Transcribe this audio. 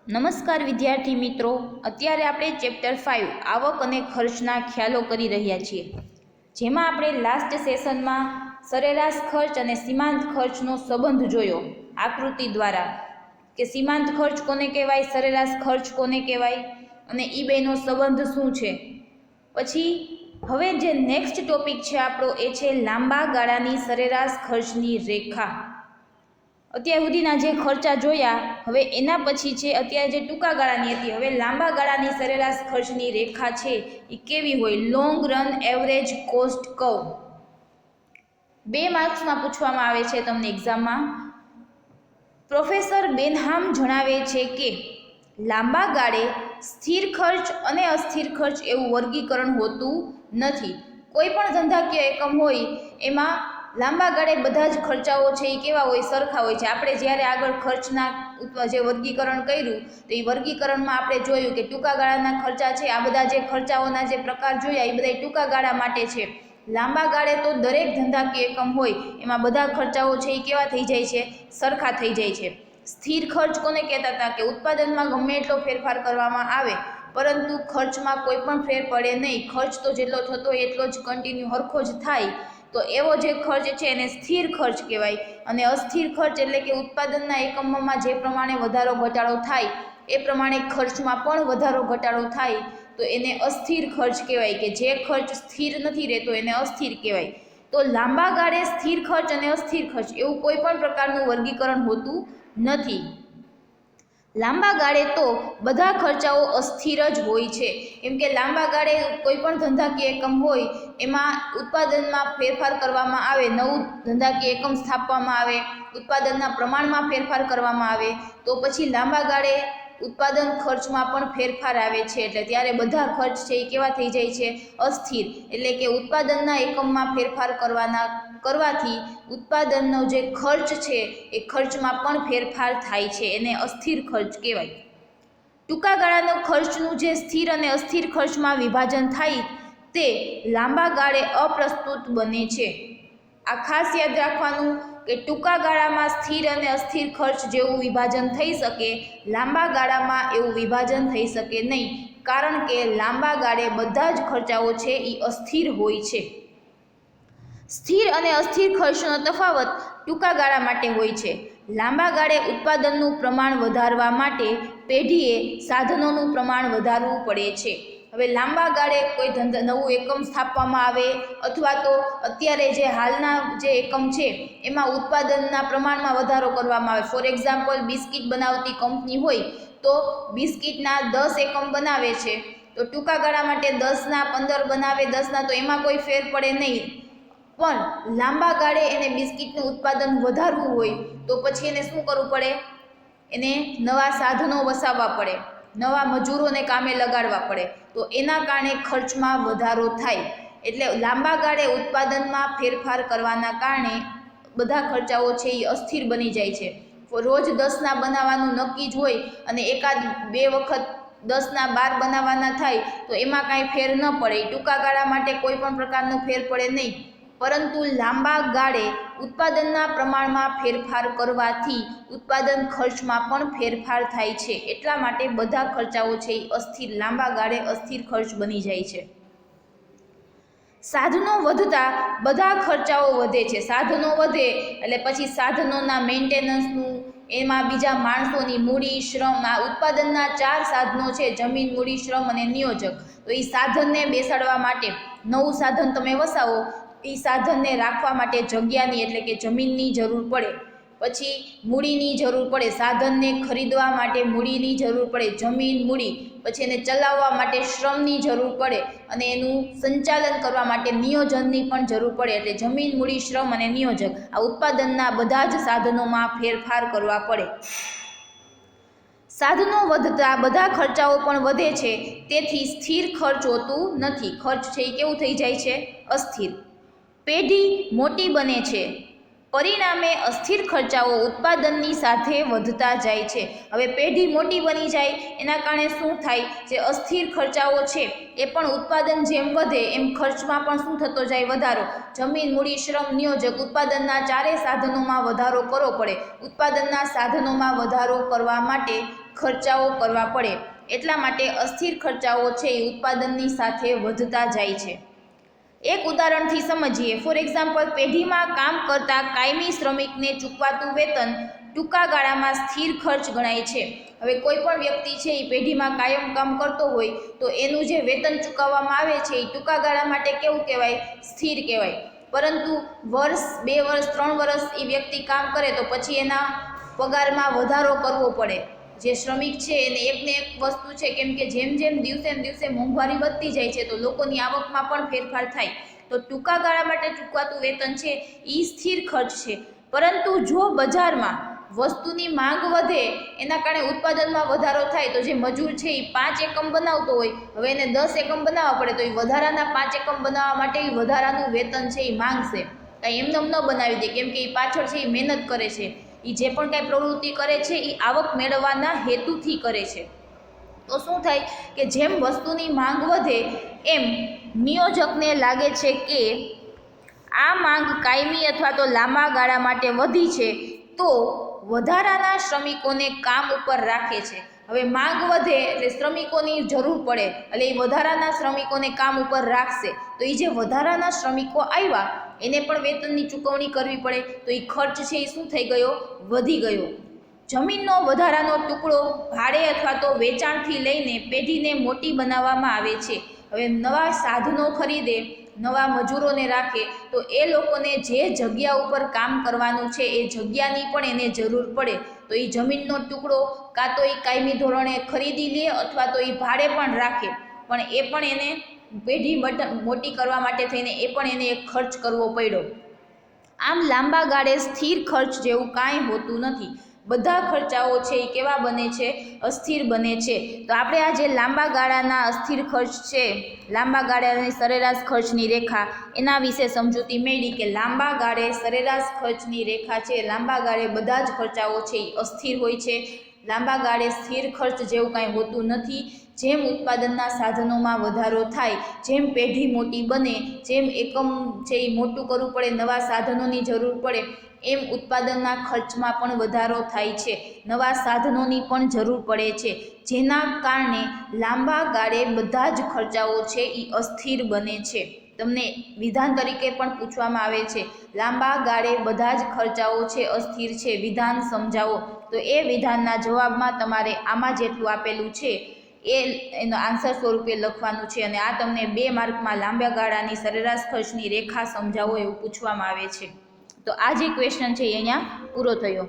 નમસ્કાર વિદ્યાર્થી મિત્રો, અત્યારે આપણે ચેપ્ટર 5 આવક અને ખર્ચના ખ્યાલો કરી રહ્યા છીએ, જેમાં આપણે લાસ્ટ સેશનમાં સરેરાશ ખર્ચ અને સીમાંત ખર્ચનો સંબંધ જોયો આકૃતિ દ્વારા કે સીમાંત ખર્ચ કોને કહેવાય, સરેરાશ ખર્ચ કોને કહેવાય અને એ બેનો સંબંધ શું છે। પછી હવે જે નેક્સ્ટ ટોપિક છે આપણો એ છે લાંબા ગાળાની સરેરાશ ખર્ચની રેખા। અત્યાર સુધીના જે ખર્ચા જોયા, હવે એના પછી છે અત્યારે જે ટૂંકા ગાળાની હતી, હવે લાંબા ગાળાની સરેરાશ ખર્ચની રેખા છે એ કેવી હોય, long run average cost curve. 2 માર્ક્સમાં પૂછવામાં આવે છે તમને એક્ઝામમાં। પ્રોફેસર બેનહામ જણાવે છે કે લાંબા ગાળે સ્થિર ખર્ચ અને અસ્થિર ખર્ચ એવું વર્ગીકરણ હોતું નથી। કોઈ પણ ધંધાકીય એકમ હોય એમાં લાંબા ગાળે બધા જ ખર્ચાઓ છે એ કેવા હોય, સરખા હોય છે। આપણે જ્યારે આગળ ખર્ચના જે વર્ગીકરણ કર્યું તો એ વર્ગીકરણમાં આપણે જોયું કે ટૂંકા ગાળાના ખર્ચા છે, આ બધા જે ખર્ચાઓના જે પ્રકાર જોયા એ બધા ટૂંકા ગાળા માટે છે। લાંબા ગાળે તો દરેક ધંધાકીય એકમ હોય એમાં બધા ખર્ચાઓ છે એ કેવા થઈ જાય છે, સરખા થઈ જાય છે। સ્થિર ખર્ચ કોને કહેતા હતા કે ઉત્પાદનમાં ગમે એટલો ફેરફાર કરવામાં આવે પરંતુ ખર્ચમાં કોઈ પણ ફેર પડે નહીં, ખર્ચ તો જેટલો થતો હોય એટલો જ કન્ટિન્યુ હરખો જ થાય, તો એવો જે ખર્ચ છે એને સ્થિર ખર્ચ કહેવાય। અને અસ્થિર ખર્ચ એટલે કે ઉત્પાદનના એકમોમાં જે પ્રમાણે વધારો ઘટાડો થાય એ પ્રમાણે ખર્ચમાં પણ વધારો ઘટાડો થાય તો એને અસ્થિર ખર્ચ કહેવાય, કે જે ખર્ચ સ્થિર નથી રહેતો એને અસ્થિર કહેવાય। તો લાંબા ગાળે સ્થિર ખર્ચ અને અસ્થિર ખર્ચ એવું કોઈ પણ પ્રકારનું વર્ગીકરણ હોતું નથી। લાંબા ગાળે તો બધા ખર્ચાઓ અસ્થિર જ હોય છે, કેમ કે લાંબા ગાળે કોઈ પણ ધંધાકીય એકમ હોય એમાં ઉત્પાદનમાં ફેરફાર કરવામાં આવે, નવું ધંધાકીય એકમ સ્થાપવામાં આવે, ઉત્પાદનના પ્રમાણમાં ફેરફાર કરવામાં આવે તો પછી લાંબા ગાળે ઉત્પાદન ખર્ચમાં પણ ફેરફાર આવે છે, એટલે ત્યારે બધા ખર્ચ છે એ કેવા થઈ જાય છે, અસ્થિર। એટલે કે ઉત્પાદનના એકમમાં ફેરફાર કરવાથી ઉત્પાદનનો જે ખર્ચ છે એ ખર્ચમાં પણ ફેરફાર થાય છે, એને અસ્થિર ખર્ચ કહેવાય। ટૂંકા ગાળાનો ખર્ચનું જે સ્થિર અને અસ્થિર ખર્ચમાં વિભાજન થાય તે લાંબા ગાળે અપ્રસ્તુત બને છે। આ ખાસ યાદ રાખવાનું કે ટૂંકા ગાળામાં સ્થિર અને અસ્થિર ખર્ચ જેવું વિભાજન થઈ શકે, લાંબા ગાળામાં એવું વિભાજન થઈ શકે નહીં, કારણ કે લાંબા ગાળે બધા જ ખર્ચાઓ છે એ અસ્થિર હોય છે। સ્થિર અને અસ્થિર ખર્ચનો તફાવત ટૂંકા ગાળા માટે હોય છે। લાંબા ગાળે ઉત્પાદનનું પ્રમાણ વધારવા માટે પેઢીએ સાધનોનું પ્રમાણ વધારવું પડે છે। હવે લાંબા ગાળે કોઈ નવું એકમ સ્થાપવામાં આવે અથવા તો અત્યારે જે હાલના જે એકમ છે એમાં ઉત્પાદનના પ્રમાણમાં વધારો કરવામાં આવે, ફોર એક્ઝામ્પલ બિસ્કિટ બનાવતી કંપની હોય તો બિસ્કિટના 10 એકમ બનાવે છે તો ટૂંકા ગાળા માટે 10ના 15 બનાવે, 10ના, તો એમાં કોઈ ફેર પડે નહીં, પણ લાંબા ગાળે એને બિસ્કિટનું ઉત્પાદન વધારવું હોય તો પછી એને શું કરવું પડે, એને નવા સાધનો વસાવવા પડે, નવા મજૂરોને કામે લગાડવા પડે, તો એના કારણે ખર્ચમાં વધારો થાય। એટલે લાંબા ગાળે ઉત્પાદનમાં ફેરફાર કરવાના કારણે બધા ખર્ચાઓ છે એ અસ્થિર બની જાય છે। રોજ 10ના બનાવવાનું નક્કી જ હોય અને એકાદ 2 વખત 10ના 12 બનાવવાના થાય તો એમાં કાંઈ ફેર ન પડે, ટૂંકા ગાળા માટે કોઈ પણ પ્રકારનો ફેર પડે નહીં, પરંતુ લાંબા ગાળે ઉત્પાદનના પ્રમાણમાં ફેરફાર કરવાથી ઉત્પાદન ખર્ચમાં પણ ફેરફાર થાય છે, એટલા માટે બધા ખર્ચાઓ છે એ અસ્થિર, લાંબા ગાળે અસ્થિર ખર્ચ બની જાય છે। સાધનો વધતા બધા ખર્ચાઓ વધે છે। સાધનો વધે એટલે પછી સાધનોના મેન્ટેનન્સનું, એમાં બીજા માણસોની મૂડી, શ્રમ, આ ઉત્પાદનના 4 સાધનો છે, જમીન, મૂડી, શ્રમ અને નિયોજક, તો એ સાધનને બેસાડવા માટે નવું સાધન તમે વસાવો, એ સાધનને રાખવા માટે જગ્યાની એટલે કે જમીનની જરૂર પડે, પછી મૂડીની જરૂર પડે, સાધનને ખરીદવા માટે મૂડીની જરૂર પડે, જમીન, મૂડી, પછી એને ચલાવવા માટે શ્રમની જરૂર પડે અને એનું સંચાલન કરવા માટે નિયોજનની પણ જરૂર પડે, એટલે જમીન, મૂડી, શ્રમ અને નિયોજક, આ ઉત્પાદનના બધા જ સાધનોમાં ફેરફાર કરવા પડે। સાધનો વધતા બધા ખર્ચાઓ પણ વધે છે, તેથી સ્થિર ખર્ચ હોતું નથી, ખર્ચ છે એ કેવું થઈ જાય છે, અસ્થિર। પેઢી મોટી બને છે પરિણામે અસ્થિર ખર્ચાઓ ઉત્પાદનની સાથે વધતા જાય છે. હવે પેઢી મોટી બની જાય એના કારણે શું થાય, જે અસ્થિર ખર્ચાઓ છે એ પણ ઉત્પાદન જેમ વધે એમ ખર્ચમાં પણ શું થતો જાય, વધારો. જમીન, મૂડી, શ્રમ, નિયોજક, ઉત્પાદનના ચારેય સાધનોમાં વધારો કરવો પડે. ઉત્પાદનના સાધનોમાં વધારો કરવા માટે ખર્ચાઓ કરવા પડે. એટલા માટે અસ્થિર ખર્ચાઓ છે એ ઉત્પાદનની સાથે વધતા જાય છે. એક ઉદાહરણથી સમજીએ. ફોર એક્ઝામ્પલ, પેઢીમાં કામ કરતા કાયમી શ્રમિકને ચૂકવાતું વેતન ટૂંકા ગાળામાં સ્થિર ખર્ચ ગણાય છે. હવે કોઈ પણ વ્યક્તિ છે એ પેઢીમાં કાયમ કામ કરતો હોય તો એનું જે વેતન ચૂકવવામાં આવે છે એ ટૂંકા ગાળા માટે કેવું કહેવાય, સ્થિર કહેવાય. પરંતુ વર્ષ, 2 વર્ષ, 3 વર્ષ એ વ્યક્તિ કામ કરે તો પછી એના પગારમાં વધારો કરવો પડે. જે શ્રમિક છે એને એકને એક વસ્તુ છે, કેમ કે જેમ જેમ દિવસે ને દિવસે મોંઘવારી વધતી જાય છે તો લોકોની આવકમાં પણ ફેરફાર થાય. તો ટૂંકા ગાળા માટે ચૂકવાતું વેતન છે એ સ્થિર ખર્ચ છે. પરંતુ જો બજારમાં વસ્તુની માંગ વધે એના કારણે ઉત્પાદનમાં વધારો થાય તો જે મજૂર છે એ 5 એકમ બનાવતો હોય, હવે એને 10 એકમ બનાવવા પડે તો એ વધારાના 5 એકમ બનાવવા માટે એ વધારાનું વેતન છે એ માંગશે. કાંઈ એમને ન બનાવી દે, કેમ કે એ પાછળ છે એ મહેનત કરે છે. એ જે પણ કાંઈ પ્રવૃત્તિ કરે છે એ આવક મેળવવાના હેતુથી કરે છે. તો શું થાય કે જેમ વસ્તુની માંગ વધે એમ નિયોજકને લાગે છે કે આ માંગ કાયમી અથવા તો લાંબા ગાળા માટે વધી છે, તો વધારાના શ્રમિકોને કામ ઉપર રાખે છે. હવે માંગ વધે એટલે શ્રમિકોની જરૂર પડે એટલે એ વધારાના શ્રમિકોને કામ ઉપર રાખશે. તો એ જે વધારાના શ્રમિકો આવ્યા એને પણ વેતનની ચૂકવણી કરવી પડે, તો એ ખર્ચ છે એ શું થઈ ગયો, વધી ગયો. જમીનનો વધારાનો ટુકડો ભાડે અથવા તો વેચાણથી લઈને પેઢીને મોટી બનાવવામાં આવે છે. હવે નવા સાધનો ખરીદે, નવા મજૂરોને રાખે તો એ લોકોને જે જગ્યા ઉપર કામ કરવાનું છે એ જગ્યાની પણ એને જરૂર પડે. તો એ જમીનનો ટુકડો કાં તો એ કાયમી ધોરણે ખરીદી લે અથવા તો એ ભાડે પણ રાખે, પણ એ પણ એને પેઢી મોટી કરવા માટે થઈને એ પણ એને એક ખર્ચ કરવો પડ્યો. આમ લાંબા ગાળે સ્થિર ખર્ચ જેવું કાંઈ હોતું નથી. બધા ખર્ચાઓ છે એ કેવા બને છે, અસ્થિર બને છે. તો આપણે આ જે લાંબા ગાળાના અસ્થિર ખર્ચ છે, લાંબા ગાળાની સરેરાશ ખર્ચની રેખા, એના વિશે સમજૂતી મેળવી કે લાંબા ગાળે સરેરાશ ખર્ચની રેખા છે, લાંબા ગાળે બધા જ ખર્ચાઓ છે એ અસ્થિર હોય છે. લાંબા ગાળે સ્થિર ખર્ચ જેવું કાંઈ હોતું નથી. જેમ ઉત્પાદનના સાધનોમાં વધારો થાય, જેમ પેઢી મોટી બને, જેમ એકમ છે એ મોટું કરવું પડે, નવા સાધનોની જરૂર પડે, એમ ઉત્પાદનના ખર્ચમાં પણ વધારો થાય છે. નવા સાધનોની પણ જરૂર પડે છે, જેના કારણે લાંબા ગાળે બધા જ ખર્ચાઓ છે એ અસ્થિર બને છે. તમને વિધાન તરીકે પણ પૂછવામાં આવે છે, લાંબા ગાળે બધા જ ખર્ચાઓ છે અસ્થિર છે, વિધાન સમજાવો. તો એ વિધાનના જવાબમાં તમારે આમાં જેટલું આપેલું છે એનો આન્સર સ્વરૂપે લખવાનું છે. અને આ તમને 2 માર્કમાં લાંબા ગાળાની સરેરાશ ખર્ચની રેખા સમજાવો એવું પૂછવામાં આવે છે. તો આ જે ક્વેશ્ચન છે એ અહીંયા પૂરો થયો.